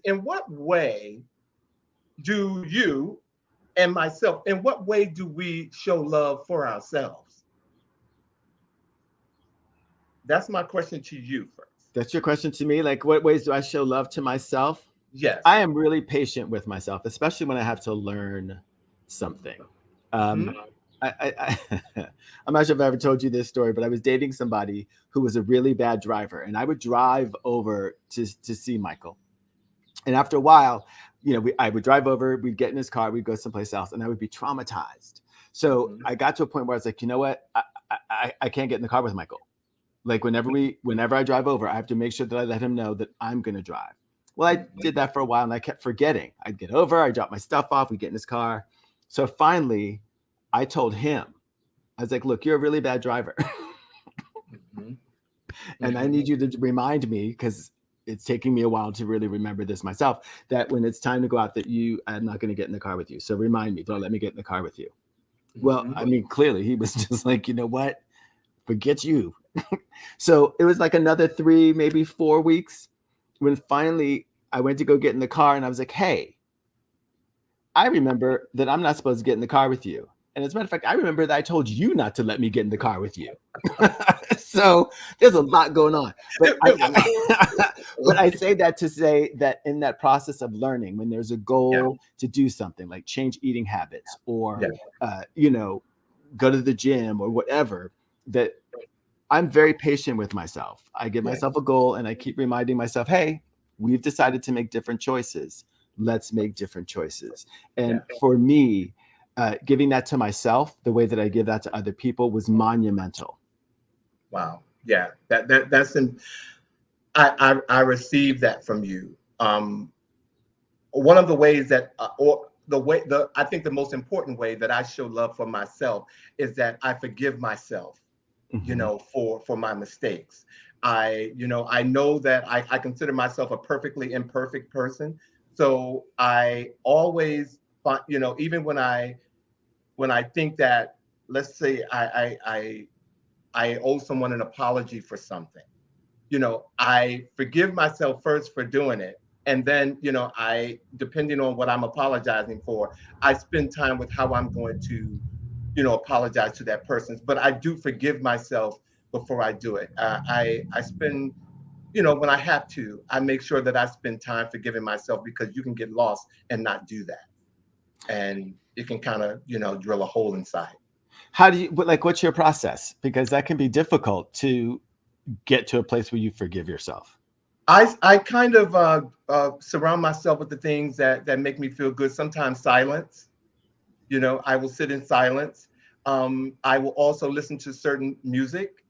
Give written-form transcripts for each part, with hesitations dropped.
In what way do you and myself, in what way do we show love for ourselves? That's my question to you first. That's your question to me. Like, what ways do I show love to myself? I Yes. am really patient with myself, especially when I have to learn something. Um, Hmm. I'm not sure if I ever told you this story, but I was dating somebody who was a really bad driver, and I would drive over to see Michael. And after a while, I would drive over, we'd get in his car, we'd go someplace else, and I would be traumatized. So Hmm. I got to a point where I was like, you know what? I can't get in the car with Michael. Like whenever I drive over, I have to make sure that I let him know that I'm going to drive. Well, I did that for a while and I kept forgetting. I'd get over, I drop my stuff off, we get in his car. So finally, I told him, I was like, look, you're a really bad driver. Hmm. And I Hmm. need you to remind me, because it's taking me a while to really remember this myself, that when it's time to go out, I'm not going to get in the car with you. So remind me, don't let me get in the car with you. Well, Hmm. I mean, clearly he was just like, you know what? Forget you. So it was like another 3, maybe 4 weeks when finally I went to go get in the car and I was like, hey, I remember that I'm not supposed to get in the car with you. And as a matter of fact, I remember that I told you not to let me get in the car with you. So there's a lot going on. But There's a lot. but I say that to say that in that process of learning, when there's a Yeah. goal to do something like change eating habits or, Yeah. uh, you know, go to the gym or whatever, that I'm very patient with myself. I give Yeah. myself a goal and I keep reminding myself, hey, we've decided to make different choices. Let's make different choices. Yeah. And for me, giving that to myself, the way that I give that to other people was monumental. Wow. Yeah. That's in. I received that from you. One of the ways that, or the I think the most important way that I show love for myself is that I forgive myself, Mm-hmm. for my mistakes. I know that I consider myself a perfectly imperfect person. So I always find, even when I think that, let's say I owe someone an apology for something, I forgive myself first for doing it. And then, depending on what I'm apologizing for, I spend time with how I'm going to, apologize to that person. But I do forgive myself before I do it. I spend, when I have to, I make sure that I spend time forgiving myself, because you can get lost and not do that. And it can kind of, drill a hole inside. How do you, like, what's your process? Because that can be difficult to get to a place where you forgive yourself. I kind of surround myself with the things that make me feel good. Sometimes silence. I will sit in silence. I will also listen to certain music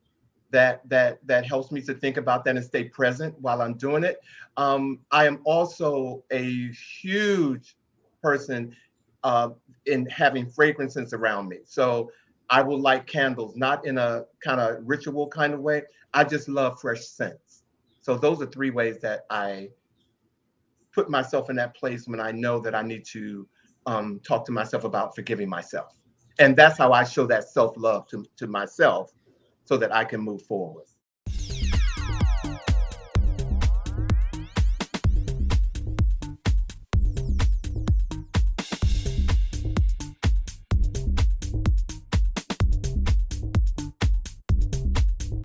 that helps me to think about that and stay present while I'm doing it. I am also a huge person uh, in having fragrances around me. So I will light candles, not in a kind of ritual kind of way. I just love fresh scents. So those are three ways that I put myself in that place when I know that I need to talk to myself about forgiving myself. And that's how I show that self love to myself, so that I can move forward.